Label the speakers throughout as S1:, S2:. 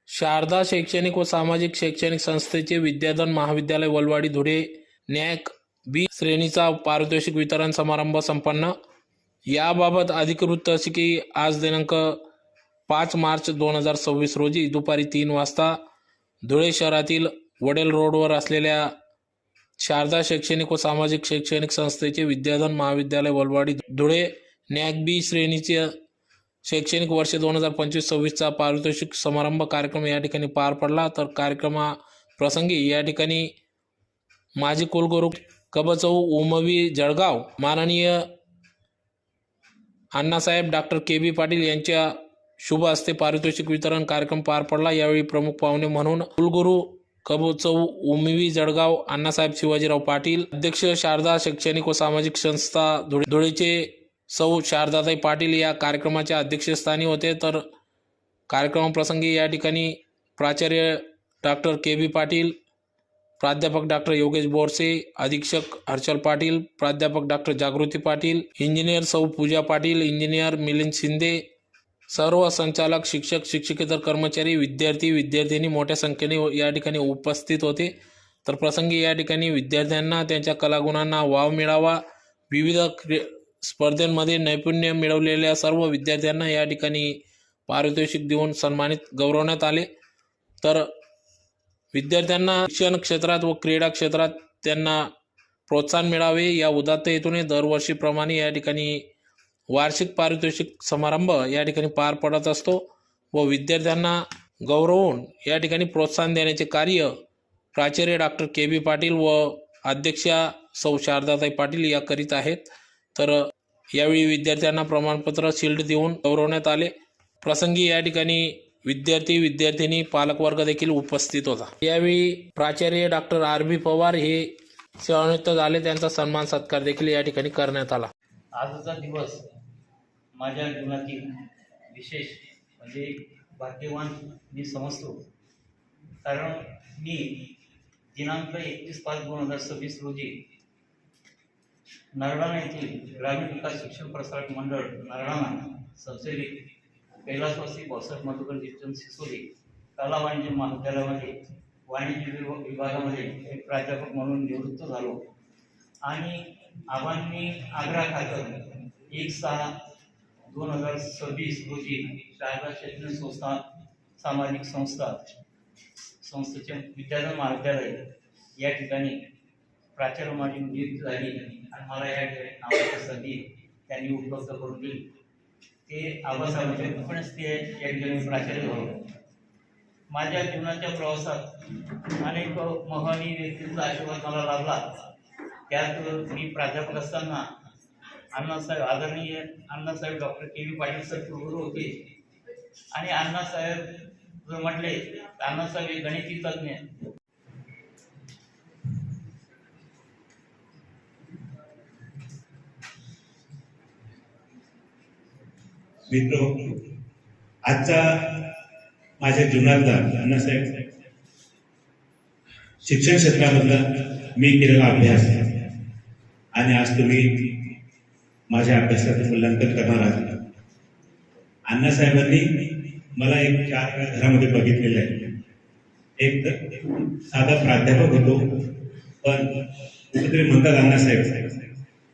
S1: शारदा शैक्षणिक व सामाजिक शैक्षणिक संस्थेचे विद्याधन महाविद्यालय वलवाडी धुळे न्याक बी श्रेणीचा पारितोषिक वितरण समारंभ संपन्न। याबाबत अधिकृत तहसीकी आज दिनांक 5 मार्च 2026 रोजी दुपारी 3 वाजता धुळे शहरातील वडेल रोडवर असलेल्या शारदा शैक्षणिक व सामाजिक शैक्षणिक संस्थेचे विद्याधन महाविद्यालय वलवाडी धुळे न्याक बी श्रेणीचे शैक्षणिक वर्ष 2025-26चा पारितोषिक समारंभ कार्यक्रम या ठिकाणी पार पडला। तर कार्यक्रमाप्रसंगी या ठिकाणी माजी कुलगुरू कबचौ उमवी जळगाव माननीय अण्णासाहेब डॉक्टर के.बी. पाटील यांच्या शुभ हस्ते पारितोषिक वितरण कार्यक्रम पार पडला। यावेळी प्रमुख पाहुणे म्हणून कुलगुरू कबचौ उमवी जळगाव अण्णासाहेब शिवाजीराव पाटील, अध्यक्ष शारदा शैक्षणिक व सामाजिक संस्था धुळेचे सौ शारदाताई पाटील या कार्यक्रमाच्या अध्यक्षस्थानी होते। तर कार्यक्रमाप्रसंगी या ठिकाणी प्राचार्य डॉक्टर के.बी. पाटील, प्राध्यापक डॉक्टर योगेश बोरसे, अधीक्षक हर्षल पाटील, प्राध्यापक डॉक्टर जागृती पाटील, इंजिनियर सौ पूजा पाटील, इंजिनियर मिलिंद शिंदे, सर्व संचालक, शिक्षक, शिक्षकेतर कर्मचारी, विद्यार्थी विद्यार्थिनी मोठ्या संख्येने या ठिकाणी उपस्थित होते। तर प्रसंगी या ठिकाणी विद्यार्थ्यांना त्यांच्या कलागुणांना वाव मिळावा, विविध स्पर्धांमध्ये नैपुण्य मिळवलेल्या सर्व विद्यार्थ्यांना या ठिकाणी पारितोषिक देऊन सन्मानित गौरवण्यात आले। तर विद्यार्थ्यांना शिक्षण क्षेत्रात व क्रीडा क्षेत्रात त्यांना प्रोत्साहन मिळावे या उदात्त हेतूने दरवर्षीप्रमाणे या ठिकाणी वार्षिक पारितोषिक समारंभ या ठिकाणी पार पडत असतो व विद्यार्थ्यांना गौरवून या ठिकाणी प्रोत्साहन देण्याचे कार्य प्राचार्य डॉक्टर के.बी. पाटील व अध्यक्षा सौ शारदाताई पाटील या करीत आहेत। तर यावेळी विद्यार्थ्यांना प्रमाणपत्र शील्ड देऊन गौरवण्यात आले। प्रसंगी या ठिकाणी विद्यार्थी विद्यार्थिनी पालकवर्ग देखील उपस्थित होता। यावेळी प्राचार्य डॉक्टर आर.बी. पवार हे सेवानिवृत्त झाले, त्यांचा सन्मान सत्कार देखील या ठिकाणी करण्यात आला।
S2: आजचा दिवस माझ्या जीवनातील विशेष म्हणजे भाग्यवान मी समजतो, कारण मी दिनांक 31/5/2026 रोजी नरडाणा येथील ग्रामीण विकास शिक्षण प्रसारक मंडळ नरडाणा संचलित कैलासवासी भाऊसाहेब मधुकर जिचंद सिसोदे कला वाणिज्य महाविद्यालयामध्ये वाणिज्य विभागामध्ये एक प्राध्यापक म्हणून निवृत्त झालो आणि आबांनी आग्रह खातर 1/6/2026 रोजी शारदा शैक्षणिक संस्था सामाजिक संस्थेचे विद्याधन महाविद्यालय या ठिकाणी प्राचार्य माझी नियुक्ती झाली आणि मला या ठिकाणी नावाची संधी त्यांनी उपलब्ध करून दिली। ते आबासाहेबांच्या कृपेनेच ते या ठिकाणी प्राचार्य झालो। माझ्या जीवनाच्या प्रवासात अनेक महनीय व्यक्तींचा आशीर्वाद मला लाभला। त्यात मी प्राध्यापक असताना आदरणीय Annasaheb doctor KB. Patil sir कुलगुरू होते आणि अण्णासाहेब जर म्हटले अण्णासाहेब हे गणिती तज्ञ।
S3: मित्र, आजचा माझ्या जीवनातला अण्णासाहेब शिक्षण क्षेत्रामधला मी केलेला अभ्यास आणि आज तुम्ही माझ्या अभ्यासाचं मूल्यांकन करणार आहात। अण्णासाहेबांनी मला एक 4 वेळा घरामध्ये बघितलेलं आहे। एक तर साधा प्राध्यापक होतो, पण कुठेतरी म्हणतात अण्णासाहेब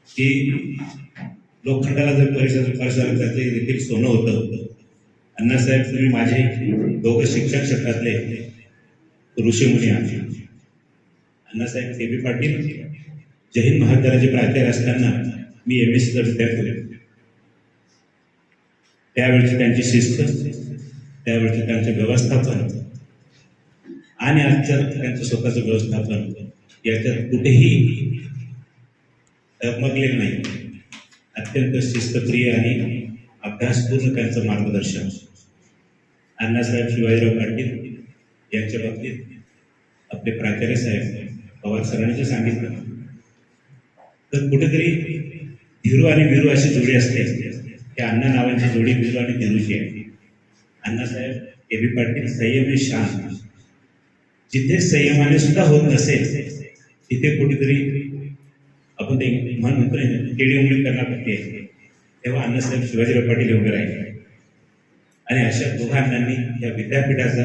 S3: की लोखंडाला जर परिसर त्याचे देखील सोनं होतं। अण्णासाहेब तुम्ही माझे दोघं शिक्षण क्षेत्रातले ऋषीमुनी आहात। अण्णासाहेब के.बी. पाटील जय हिंद महाविद्यालयाचे प्राचार्य असताना मी MSc विद्यार्थी होतो। त्यावेळची त्यांची शिस्त, त्यावेळचे त्यांचे व्यवस्थापन आणि आजचं त्यांचं स्वतःचं व्यवस्थापन याच्यात कुठेही डगमगलेलं नाही। अत्यंत शिस्तप्रिय आणि अभ्यासपूर्ण त्यांचं मार्गदर्शन। अण्णासाहेब शिवाजीराव पाटील यांच्या बाबतीत आपले प्राचार्य साहेब पवार सरांनी जे सांगितलं, तर कुठेतरी धीरू आणि वीरू अशी जोडी असते। त्या अण्णा नावांची जोडी वीरू आणि धीरूची आहे। अण्णासाहेब के.बी. पाटील संयमी शांत, जिथे संयमाने सुद्धा होत नसेल तिथे कुठेतरी आपण ते म्हणतो टेडी उंगली करण्यापैकी आहे, तेव्हा अण्णासाहेब शिवाजीराव पाटील उभे राहिले आणि अशा दोघांनी या विद्यापीठाचा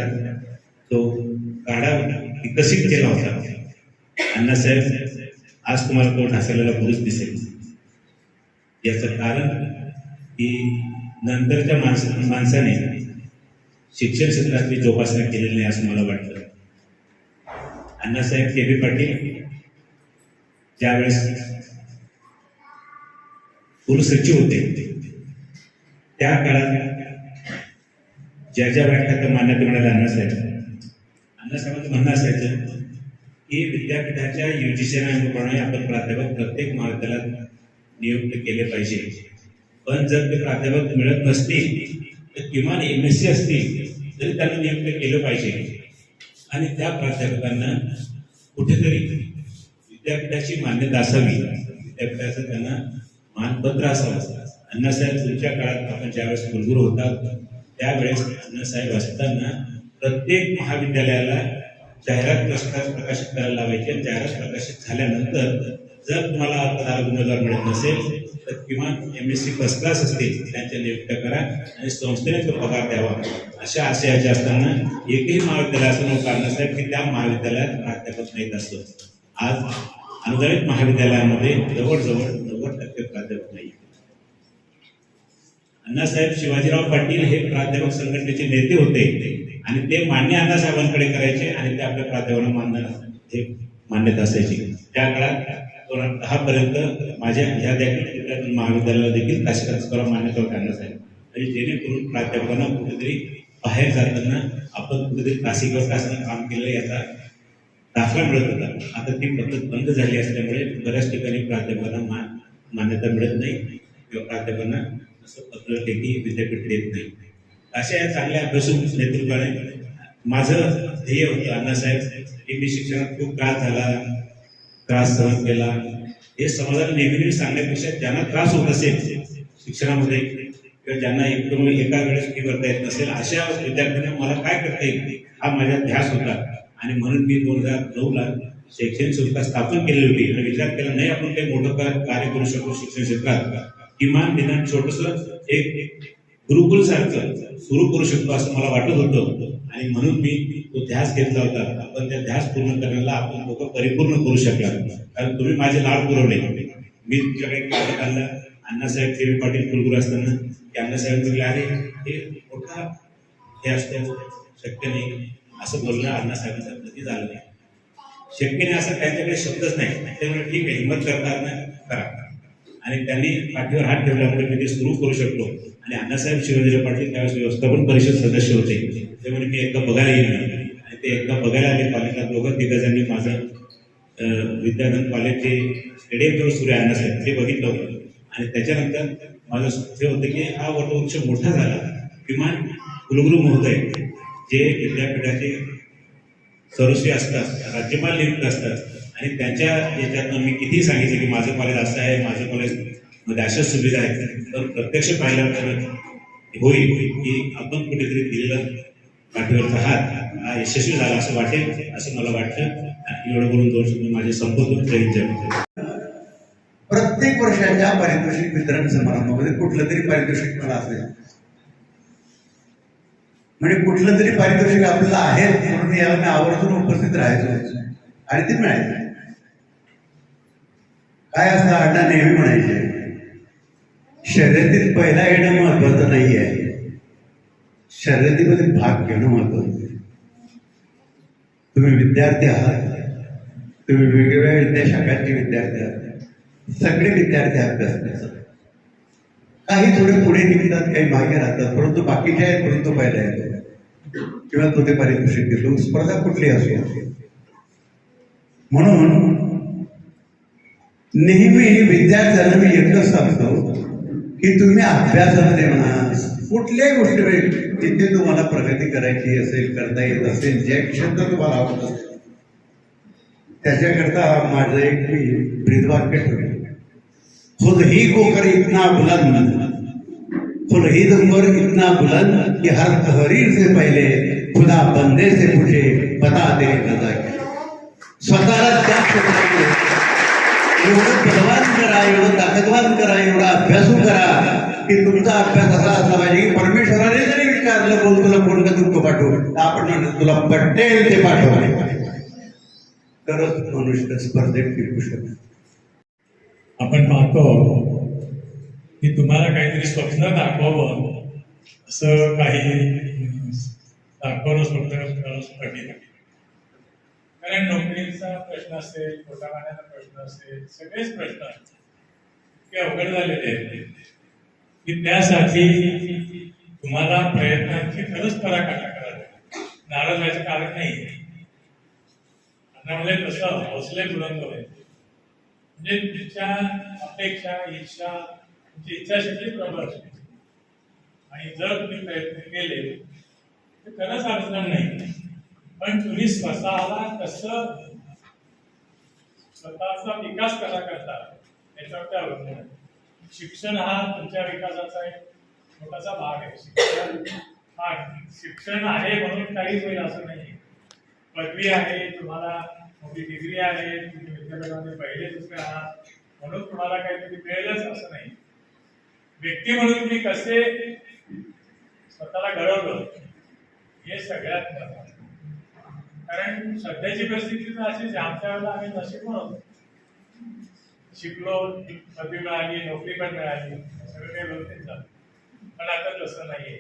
S3: विकसित केला होता. अण्णासाहेब आज तुम्हाला तो ढासळलेला पुरुष दिसेल. याचं कारण की नंतरच्या माणसाने शिक्षण क्षेत्रातली जोपासना केलेली नाही असं मला वाटतं. अण्णासाहेब के.बी. पाटील ज्यावेळेस कुलसचिव होते त्या काळात ज्या व्याख्या त्या मान्यता मिळाल्या अण्णासाहेबांचं म्हणणं असायचं की विद्यापीठाच्या युजीसीप्रमाणे आपण प्राध्यापक प्रत्येक महाविद्यालयात नियुक्त केले पाहिजे. पण जर ते प्राध्यापक मिळत नसतील तर किमान MSc असतील तरी त्यांना नियुक्त केलं पाहिजे. आणि त्या प्राध्यापकांना कुठेतरी विद्यापीठाची मान्यता असावी, विद्यापीठाचं त्यांना मानपत्र असावं. अण्णासाहेब तुमच्या काळात आपण ज्यावेळेस कुलगुरू होतात त्यावेळेस अण्णासाहेब असताना प्रत्येक महाविद्यालयाला जाहिरात प्रकाशित करायला लावायचे. जाहिरात प्रकाशित झाल्यानंतर जर तुम्हाला अर्धधारक उमेदवार मिळत नसेल तर किमान MSc फर्स्ट क्लास असतील त्यांच्या नियुक्त्या करा आणि संस्थेने तो पगार द्यावा. अशा आशयाचे असताना एकही महाविद्यालय असं नव्हतं अण्णासाहेब की त्या महाविद्यालयात प्राध्यापक नाहीत असतो. आज अनुदानित महाविद्यालयामध्ये जवळजवळ 90% प्राध्यापक नाही. अण्णासाहेब शिवाजीराव पाटील हे प्राध्यापक संघटनेचे नेते होते आणि ते मान्य अण्णासाहेबांकडे करायचे आणि ते आपल्या प्राध्यापकांना हे मान्यता असायची. त्या काळात 2010 पर्यंत माझ्या ह्या देखील महाविद्यालयाला देखील काशीनाथला मान्यता होती अण्णासाहेब. आणि जेणेकरून प्राध्यापकांना कुठेतरी बाहेर जाताना आपण कुठेतरी तासिक तासानं काम केलं याचा दाखला मिळत होता. आता ती पद्धत बंद झाली असल्यामुळे बऱ्याच ठिकाणी प्राध्यापकांना मान्यता मिळत नाही किंवा प्राध्यापकांना असं पत्र लेखी विद्यापीठ देत नाही. अशा या चांगल्या अभ्यासू नेतृत्वाने माझं ध्येय होतं अण्णासाहेब की मी शिक्षणात खूप त्रास सहन केला. हे समाजाला नेहमी सांगण्यापेक्षा ज्यांना त्रास होत असेल शिक्षणामध्ये किंवा ज्यांना एका वेळेस फी भरता येत नसेल अशा विद्यार्थ्यांना मला काय करता येईल हा माझा ध्यास होता. आणि म्हणून मी 2009ला शैक्षणिक संस्था स्थापन केलेली होती आणि विचार केला नाही आपण काही मोठं कार्य करू शकतो शिक्षण क्षेत्रात, किमान निदान छोटंसं एक गुरुकुल सारखं सुरू करू शकतो असं मला वाटत होतं. आणि म्हणून मी तो ध्यास घेतला होता. आपण त्या ध्यास पूर्ण करण्याला आपण लोक परिपूर्ण करू शकला कारण तुम्ही माझे लाड पुरवले. मी तुमच्याकडे कागद आणला अण्णासाहेब के.बी. पाटील कुलगुरू असताना की अण्णासाहेब म्हटले अरे हे मोठा हे असतं शक्य नाही असं बोलणं अण्णासाहेबांच्या कधी झालं नाही. शक्य नाही असं त्यांच्याकडे शब्दच नाही. त्यामुळे ठीक आहे हिंमत करतात ना करा. आणि त्यांनी पाठीवर हात ठेवल्यामुळे मी ते सुरू करू शकलो. आणि अण्णासाहेब शिवाजीराव पाटील त्यावेळेस व्यवस्थापन परिषद सदस्य होते. त्यामुळे मी एकदा बघायला येईल आणि ते एकदा बघायला आले कॉलेजला. दोघं तिघांनी माझं विद्याधन कॉलेजचे स्टेडियम जवळ सुरू आहे अण्णासाहेब ते बघितलं होतं. आणि त्याच्यानंतर माझं हे होतं की हा वटवृक्ष मोठा झाला. किमान कुलगुरू महोदय जे विद्यापीठाचे सर्वस्वी असतात राज्यपाल नियुक्त असतात आणि त्यांच्या याच्यातनं मी किती सांगितलं की माझं कॉलेज असं आहे माझं कॉलेजमध्ये अशा सुविधा आहेत तर प्रत्यक्ष पाहिल्यानंतर होईल की आपण कुठेतरी दिलेला पाठीवरचा हात हा यशस्वी झाला असं वाटेल असं मला वाटतं. एवढं बोलून 2 शब्द माझे संपूर्ण
S4: प्रत्येक वर्षाच्या पारितोषिक वितरण समारंभामध्ये कुठलं तरी पारितोषिक मला असेल म्हणजे कुठलं तरी पारितोषिक आपल्याला आहे म्हणून याला आवर्जून उपस्थित राहायचं आणि ते मिळायचं. काय असतं अण्णा नेहमी म्हणायचे शर्यतीत पहिला येणं महत्वाचं नाही आहे शर्यतीमध्ये भाग घेणं महत्वाचं आहे. तुम्ही विद्यार्थी आहात तुम्ही वेगवेगळ्या विद्याशाखांचे विद्यार्थी आहात सगळे विद्यार्थी अभ्यास करतात. काही थोडे पुढे निघतात काही मागे राहतात परंतु बाकीचे आहेत परंतु पहिला येतो किंवा तो ते पारितोषिक देतो. स्पर्धा कुठली असू म्हणून नेहमी विद्यार्थ्यांना मी एकच सांगतो की तुम्ही अभ्यासामध्ये म्हणा कुठल्याही गोष्टीमध्ये जिथे तुम्हाला प्रगती करायची असेल करता येत असेल जे क्षेत्र तुम्हाला आवडत असेल त्याच्याकरता माझं एक ब्रीदवाक्य ठेवलं खुद ही गोकर इतना बुलंद खुद ही दुंबर इतना बुलंद कि हर तहरीर से पहले खुदा बंदे से पूछे बता दे रजा क्या. स्वतःला त्या क्षेत्रामध्ये एवढं बलवान करा एवढं ताकदवान करा एवढा अभ्यासू करा की तुमचा अभ्यास असा असला पाहिजे की परमेश्वराने जरी विचारलं बोल तुला कोणतं दुःख पाठवू आपण म्हणतो तुला पटेल ते पाठवा. तरच मनुष्य स्पर्धेत टिकू शकतो.
S5: आपण पाहतो की तुम्हाला काहीतरी स्वप्न दाखवावं असं काही दाखवणं स्वप्न कठीण आहे. कारण नोकरीचा प्रश्न असेल, पोटा पाण्याचा प्रश्न असेल, सगळेच प्रश्न इतके अवघड झालेले आहेत की त्यासाठी तुम्हाला प्रयत्नांची खरंच पराकाष्ठा करावी लागेल. नाराज व्हायचं कारण नाही. अन्नामध्ये कसं हौसले बुलंद व्हायचे म्हणजे तुमच्या अपेक्षा, इच्छा, तुमची इच्छाशक्ती प्रबळ असते आणि जर तुम्ही प्रयत्न केले तर खरंच अडचण नाही. पण तुम्ही स्वतःला कसं, स्वतःचा विकास कसा करता याच्यावर ते अवलंबून आहे. शिक्षण हा तुमच्या विकासाचा एक मोठाचा भाग आहे. शिक्षण आहे म्हणून काहीच होईल असं नाही. पदवी आहे, तुम्हाला मोठी डिग्री आहे, तुम्ही विद्यापीठामध्ये पहिले दुसरे आहात म्हणून तुम्हाला काहीतरी मिळेलच असं नाही. व्यक्ती म्हणून तुम्ही कसे स्वतःला घडवलं हे सगळ्यात महत्त्वाचं. कारण सध्याची परिस्थिती तर अशीच, आमच्या वेळेला आम्ही नशीब होतो, शिकलो, पदवी मिळाली, नोकरी पण मिळाली, सगळं काही व्यवस्थित झालं. पण आता तसं नाहीये.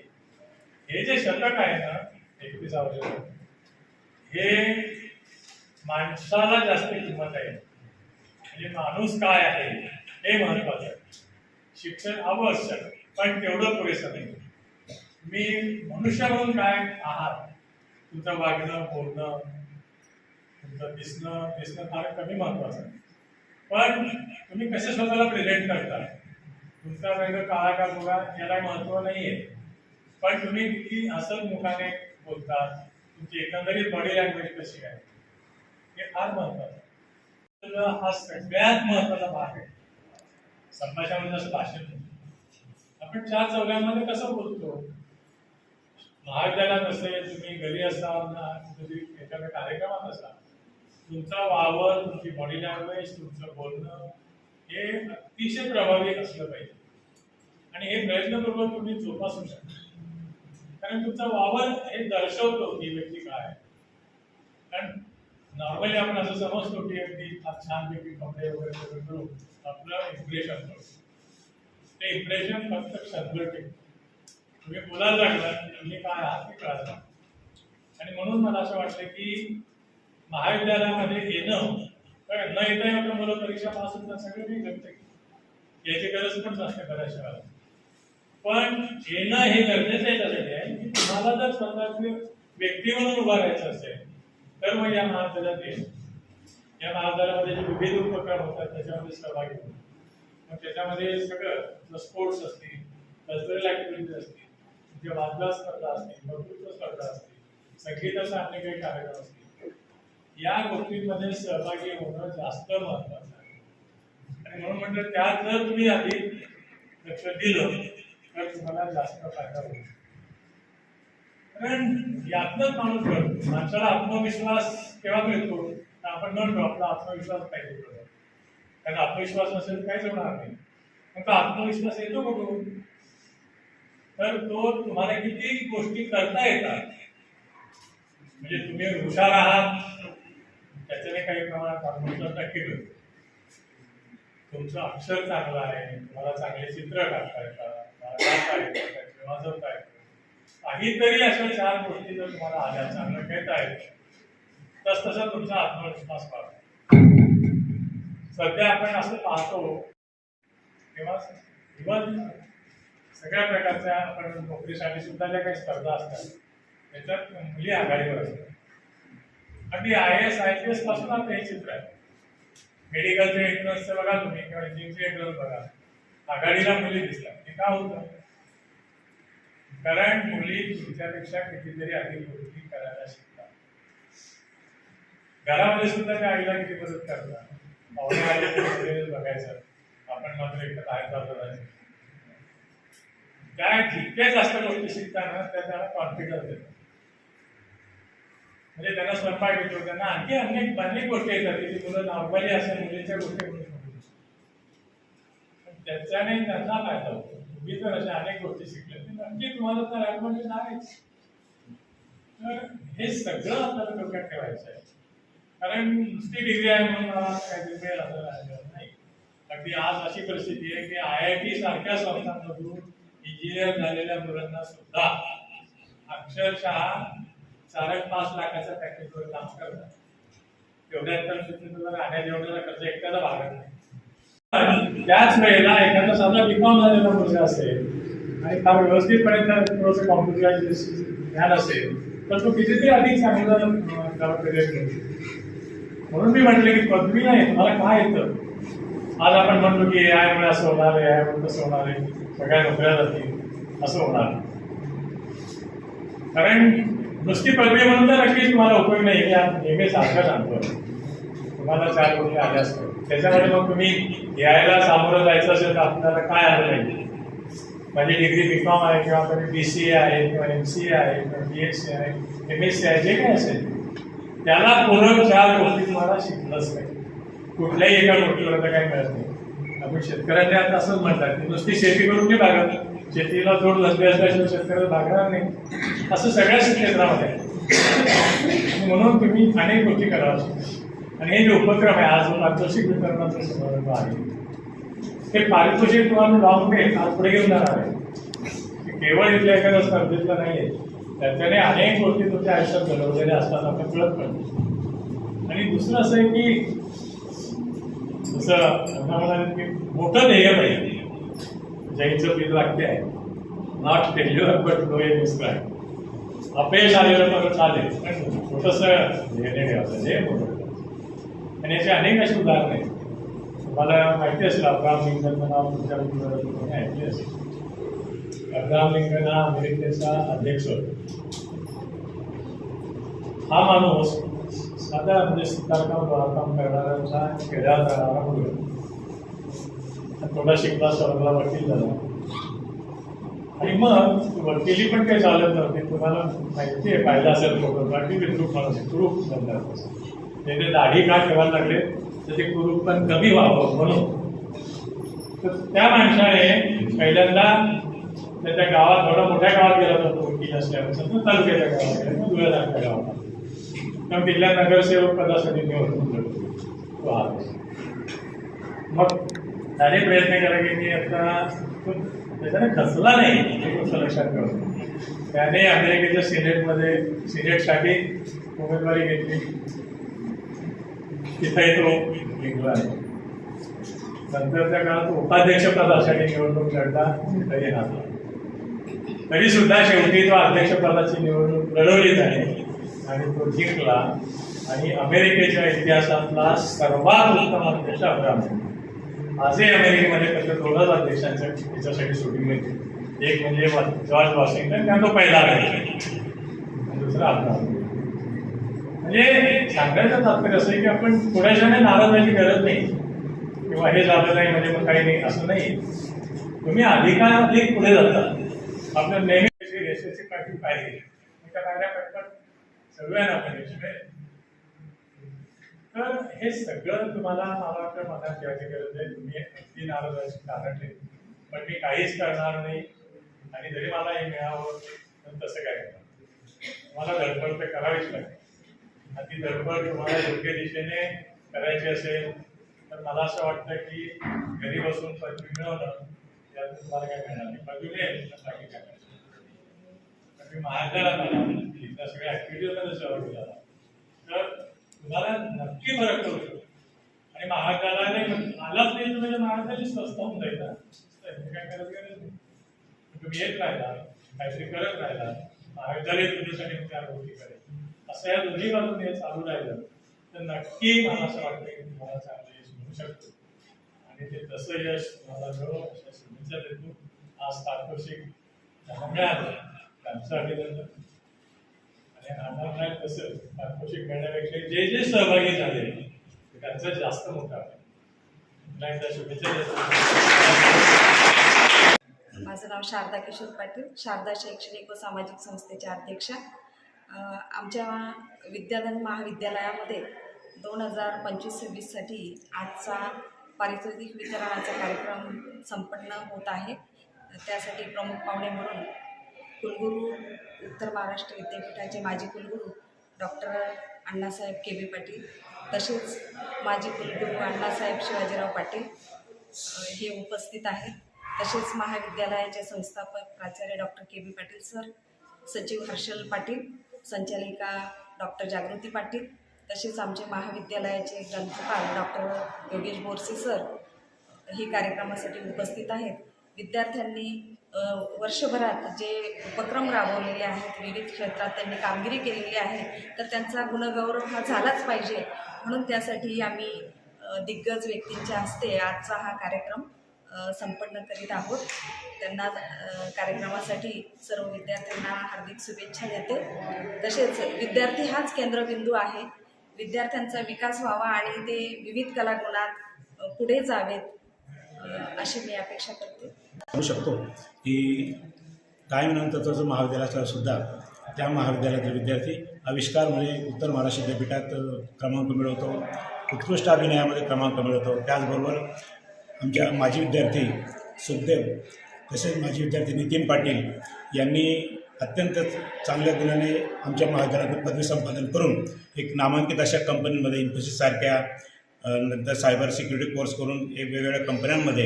S5: हे जे शतक आहे ना 21ावं शतक, हे माणसाला जास्त किंमत आहे. म्हणजे माणूस काय आहे हे महत्वाचं आहे. शिक्षण आवश्यक पण तेवढं पुरेसं नाही. मी मनुष्य म्हणून काय आहात, तुमचं वागणं, बोलणं, तुमचं दिसणं फार कमी महत्वाचं आहे. पण तुम्ही कसे स्वतःला प्रेझेंट करता, तुमचा रंग काळा का गोरा याला महत्व नाहीये. पण तुम्ही किती हसत मुखाने बोलतात, तुमची एकंदरीत बॉडी लँग्वेज कशी आहे हे फार महत्वाचं आहे. हा सगळ्यात महत्वाचा भाग आहे. संभाषणामध्ये जसं भाषण आपण चार चौघांमध्ये कसं बोलतो, महाविद्यालयात असेल, तुम्ही घरी असाल ना, कुठेतरी एखाद्या कार्यक्रमात असाल, तुमचा वावर, तुमची बॉडी लँग्वेज, तुमचं बोलणं हे अतिशय प्रभावी असलं पाहिजे. आणि हे प्रयत्नपूर्वक तुम्ही जोपासू शकता. कारण तुमचा वावर हे दर्शवतो की व्यक्ती काय आहे. कारण नॉर्मली आपण असं समजतो की अगदी छानपैकी कपडे वगैरे सगळं करून आपलं इम्प्रेशन करतो. ते इम्प्रेशन फक्त क्षणभर टिकतं. तुम्ही बोलायला लागला तुम्ही काय आहात ते कळायला. आणि म्हणून मला असं वाटतं की महाविद्यालयामध्ये येणं, कारण न येता आपल्या मुलं परीक्षा पास होतात सगळे मी जगते, याची गरज पण नसते बऱ्याचशा वेळेला. पण येणं हे गरजेचं याच्यासाठी आहे की तुम्हाला जर स्वतःचे व्यक्ती म्हणून उभा राहायचं असेल तर मग या महाविद्यालयात येईल. या महाविद्यालयामध्ये जे विविध उपक्रम होतात त्याच्यामध्ये सहभागी होतो. मग त्याच्यामध्ये सगळं स्पोर्ट्स असतील, कल्चरल ऍक्टिव्हिटीज असतील, जे वादविवाद स्पर्धा असतील, वक्तृत्व स्पर्धा असतील, संगीताचा अन्य काही कार्यक्रम असतील, या गोष्टींमध्ये सहभागी होणं जास्त महत्वाचं आहे. आणि म्हणून म्हटलं त्यात जर तुम्ही आधी लक्ष दिलं तर तुम्हाला जास्त फायदा होईल. कारण यातनंच माणूस घडतो. माणसाला आत्मविश्वास केव्हा मिळतो तर आपण म्हणतो आपला आत्मविश्वास पाहिजे. कारण आत्मविश्वास नसेल काहीच होणार नाही. मग आत्मविश्वास येतो कुठून, तर तो तुम्हाला किती गोष्टी करता येतात. म्हणजे तुम्ही हुशार आहात त्याच्याने काही प्रमाणात आत्मविश्वास नक्की मिळतो. तुमचं अक्षर चांगलं आहे, तुम्हाला चांगले चित्र काढता येतात, गाता येतात, वाजवता येतं, काहीतरी अशा 4 गोष्टी जर तुम्हाला आल्या, चांगलं खेळता येतं, तसतसा तुमचा आत्मविश्वास वाढतो. सध्या आपण असं पाहतो तेव्हा इव्हन सगळ्या प्रकारच्या आपण नोकरीसाठी सुद्धा ज्या काही स्पर्धा असतात त्याच्यात मुली आघाडीवर असतात. अगदी IAS IPS पासून आता हे चित्र आहे. मेडिकलचे एंट्रन्सचं बघा तुम्ही किंवा इंजिनिअरिंगचे एंट्रन्स बघा, आघाडीला मुली दिसतात. हे का होतं? कारण मुली तुमच्यापेक्षा कितीतरी अधिक गोष्टी करायला शिकतात. घरामध्ये सुद्धा त्या आईला किती मदत करतात. पाहुणे आले बघायचं, आपण मात्र एकदा बाहेर जातो. त्या जितक्या जास्त गोष्टी शिकताना त्या त्यांना कॉन्फिडन्स देतात. म्हणजे त्यांना स्वयंपाक येतो, त्यांना आणखी अनेक गोष्टी येतात की मुलं नॉर्मली अशा मुलींच्या गोष्टी म्हणून शकतो. त्याच्याने त्यांना फायदा होतो. तुम्ही जर अशा अनेक गोष्टी शिकल्या तर नक्की तुम्हाला तर ऍडव्हान्टेज आहेच. तर हे सगळं आपल्याला डोक्यात ठेवायचं आहे. कारण नुसती डिग्री आहे म्हणून मला काहीतरी मिळेल असं नाही. अगदी आज अशी परिस्थिती आहे की IIT सारख्या संस्थांमधून इंजिनियर झालेल्या मुलांना सुद्धा अक्षरशः 5.5 लाखाच्या पॅकेजवर काम करतात. तेवढ्यात तर तुला राहण्या जेवणाचा खर्च एकट्याला भागत नाही. त्याच वेळेला एखादा साधा B.Com झालेला मुलगा असेल आणि फार व्यवस्थितपणे थोडंसं कॉम्प्युटर ज्ञान असेल तर तो कितीतरी अधिक चांगलं करिअर करू. म्हणून मी म्हटलं की पदवी नाही मला काय येतं. आज आपण म्हणतो की AI मुळे असं होणार आहे, AI मुळे कसं होणार आहे, सगळ्या नोकऱ्या जातील असं होणार. कारण नुसती पदवी म्हणून तर नक्कीच तुम्हाला उपयोग नाही. नेहमी सारखं सांगतो तुम्हाला 4 गोष्टी आल्या असतात. त्याच्यामध्ये मग तुम्ही AIला सामोरं जायचं असेल तर आपल्याला काय आलं नाही. माझी डिग्री B.Com आहे किंवा BCA आहे किंवा MCA आहे किंवा BSc आहे MSc आहे जे काय असेल त्याला पूरक 4 गोष्टी तुम्हाला शिकलंच नाही. कुठल्याही एका गोष्टीवर काही मिळत नाही. आपण शेतकऱ्यांनी आता असंच म्हणतात की नुसती शेती करून नाही भागत, शेतीला जोड धंदे असल्याशिवाय शेतकऱ्याला भागणार नाही. असं सगळ्याच क्षेत्रामध्ये आहे. म्हणून तुम्ही अनेक गोष्टी कराव्या. आणि हे जे उपक्रम आहे आज पारितोषिक वितरणाचा समारंभ आहे ते पारितोषिक तुम्हाला लॉंग डे आज पुढे घेऊन जाणार आहे. केवळ इथल्या एखाद्या स्पर्धेतला नाही आहे. त्याच्याने अनेक गोष्टी तुमच्या आयुष्यात घडवलेल्या असतात आपण कळत पण. आणि दुसरं असं आहे की जसं म्हणाले की मोठं ध्येय पाहिजे. जैनचं पीठ वाक्य आहे not failure but no a misguide. अपयश आलेलं तर चालेल पण छोटंसं ध्येय ठेवायचं जे मोठं. आणि याचे अनेक अशी उदाहरणं आहेत. तुम्हाला माहिती असेल अब्राहम लिंकनचं नाव तुमच्या तुम्ही ऐकले असेल. अब्राहम लिंकन हा अमेरिकेचा अध्यक्ष होता. हा माणूस साधा म्हणजे सुतारकाम करणाऱ्यांचा खेड्यात राहणारा मुलगा. थोडा शिकला सवरला वकील झाला. आणि मग वकिली पण काही चालत नव्हती. तुम्हाला माहिती आहे पाहिलं असेल फोटोग्राफी विद्रूप माणूस कुरूप बनणार. त्याने दाढी का ठेवायला लागले तर ते कुरूप पण कमी व्हावं म्हणून. तर त्या माणसाने पहिल्यांदा त्याच्या गावात थोडा मोठ्या गावात गेला होता वकील असल्यापासून तालुक्याच्या गावात गेला धुळ्यासारख्या गावात. मग तिथल्या नगरसेवक पदासाठी निवडणूक मग त्याने प्रयत्न केला की मी आता त्याच्याने खचला नाही हे गोष्ट लक्षात ठेवून. त्याने अमेरिकेच्या सिनेटसाठी उमेदवारी घेतली. तिथेही तो जिंकला आहे. नंतरच्या काळात उपाध्यक्ष पदासाठी निवडणूक लढला तरी हारला. तरी सुद्धा शेवटी तो अध्यक्षपदाची निवडणूक लढवलीच आहे आणि तो जिंकला. आणि अमेरिकेच्या इतिहासातला सर्वात उत्तम अध्यक्ष अब्राहम. आजही अमेरिकेमध्ये फक्त 2च अध्यक्षांच्या याच्यासाठी शूटिंग मिळते. एक म्हणजे जॉर्ज वॉशिंग्टन कारण तो पहिला अध्यक्ष आणि दुसरा अब्राहम. म्हणजे सांगायचं तात्पर्य असं आहे की आपण थोड्याशाने नाराज व्हायची गरज नाही किंवा हे झालं नाही म्हणजे मग काही नाही असं नाही. तुम्ही अधिकाधिक पुढे जाता. आपल्या नेहमी यशाची पाठी पाहिजे त्या पायऱ्या पटपट सगळ्यांना पाहिजे. तर हे सगळं तुम्हाला मला वाटतं मनात ठेवायची गरज आहे. तुम्ही अगदी नाराज व्हायची कारण नाही पण मी काहीच करणार नाही आणि जरी मला हे मिळावं तर तसं काय करणार. तुम्हाला धडपड तर करावीच लागेल. आणि ती धडपड तुम्हाला योग्य दिशेने करायची असेल तर मला असं वाटतं की घरी बसून पदवी मिळवणं त्यातून तुम्हाला काय मिळणार नाही. पदवी मिळेल बाकी काय मिळणार. मी महाविद्यालयात आला इथल्या सगळ्या ऍक्टिव्हिटीजमध्ये सहभागी झाला तर तुम्हाला नक्की फरक पडू शकतो. आणि महाविद्यालयाने आलाच नाही तर म्हणजे महाविद्यालय स्वस्त होऊन जाईल ना. काय करत गरज नाही. तुम्ही येत राहिला काहीतरी करत राहिला महाविद्यालय तुमच्यासाठी त्या गोष्टी करेल. असं या दोन्ही बाजून हे चालू राहिलं तर नक्की मला असं वाटतं की तुम्हाला चांगलं यश मिळू शकतो. आणि ते तसं यश तुम्हाला मिळो अशा शुभेच्छा देतो. आज पारितोषिक मिळालं त्यांचं अभिनंदन. आणि आम्हाला नाही तसं पारितोषिक मिळण्यापेक्षा जे जे सहभागी झाले त्यांचं जास्त मोठं आहे. एकदा शुभेच्छा देतो.
S6: माझं नाव शारदा किशोर पाटील, शारदा शैक्षणिक व सामाजिक संस्थेच्या अध्यक्षा. आमच्या विद्याधन महाविद्यालयामध्ये 2025-26साठी आजचा पारितोषिक वितरणाचा कार्यक्रम संपन्न होत आहे. त्यासाठी प्रमुख पाहुणे म्हणून कुलगुरू उत्तर महाराष्ट्र विद्यापीठाचे माजी कुलगुरू डॉक्टर अण्णासाहेब के.बी. पाटील, तसेच माजी कुलगुरू अण्णासाहेब शिवाजीराव पाटील हे उपस्थित आहेत. तसेच महाविद्यालयाचे संस्थापक प्राचार्य डॉक्टर के.बी. पाटील सर, सचिव हर्षल पाटील, संचालिका डॉक्टर जागृती पाटील, तसेच आमचे महाविद्यालयाचे ग्रंथपाल डॉक्टर योगेश बोरसे सर हे कार्यक्रमासाठी उपस्थित आहेत. विद्यार्थ्यांनी वर्षभरात जे उपक्रम राबवलेले आहेत, विविध क्षेत्रात त्यांनी कामगिरी केलेली आहे, तर त्यांचा गुणगौरव हा झालाच पाहिजे. म्हणून त्यासाठी आम्ही दिग्गज व्यक्तींच्या हस्ते आजचा हा कार्यक्रम संपन्न करीत आहोत. त्यांना कार्यक्रमासाठी सर्व विद्यार्थ्यांना हार्दिक शुभेच्छा देते. तसेच विद्यार्थी हाच केंद्रबिंदू आहे. विद्यार्थ्यांचा विकास व्हावा आणि ते विविध कलागुणात पुढे जावेत अशी मी अपेक्षा करते.
S7: म्हणू शकतो की कायमनंतर तत्त्वज्ञान महाविद्यालयाचा सुद्धा त्या महाविद्यालयातील विद्यार्थी आविष्कारमध्ये उत्तर महाराष्ट्र विद्यापीठात क्रमांक मिळवतो, उत्कृष्ट अभिनयामध्ये क्रमांक मिळवतो. त्याचबरोबर आमच्या माजी विद्यार्थी सुखदेव, तसेच माजी विद्यार्थी नितीन पाटील यांनी अत्यंत चांगल्या गुणाने आमच्या महाविद्यालयात पदवी संपादन करून एक नामांकित अशा कंपनीमध्ये इन्फोसिससारख्या, नंतर सायबर सिक्युरिटी कोर्स करून एक वेगवेगळ्या कंपन्यांमध्ये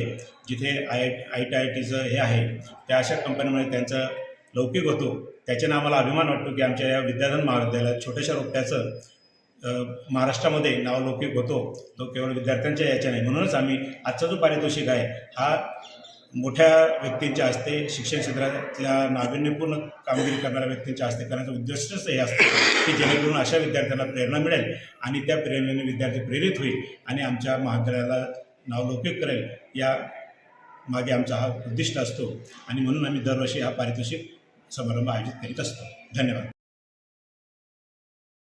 S7: जिथे IITचं हे आहे त्या अशा कंपन्यांमध्ये त्यांचा लौकिक होतो. त्याच्यानं आम्हाला अभिमान वाटतो की आमच्या या विद्याधन महाविद्यालयात छोट्याशा रोप्याचं महाराष्ट्रामध्ये नावलौकिक होतो. तो केवळ विद्यार्थ्यांच्या याच्या नाही. म्हणूनच आम्ही आजचा जो पारितोषिक आहे हा मोठ्या व्यक्तींच्या हस्ते, शिक्षण क्षेत्रातल्या नाविन्यपूर्ण कामगिरी करणाऱ्या व्यक्तींच्या हस्ते करण्याचं उद्दिष्टच हे असतं की जेणेकरून अशा विद्यार्थ्यांना प्रेरणा मिळेल आणि त्या प्रेरणेने विद्यार्थी प्रेरित होईल आणि आमच्या महाविद्यालयाला नावलौकिक करेल, या मागे आमचा हा उद्दिष्ट असतो. आणि म्हणून आम्ही दरवर्षी हा पारितोषिक समारंभ आयोजित करीत असतो. धन्यवाद.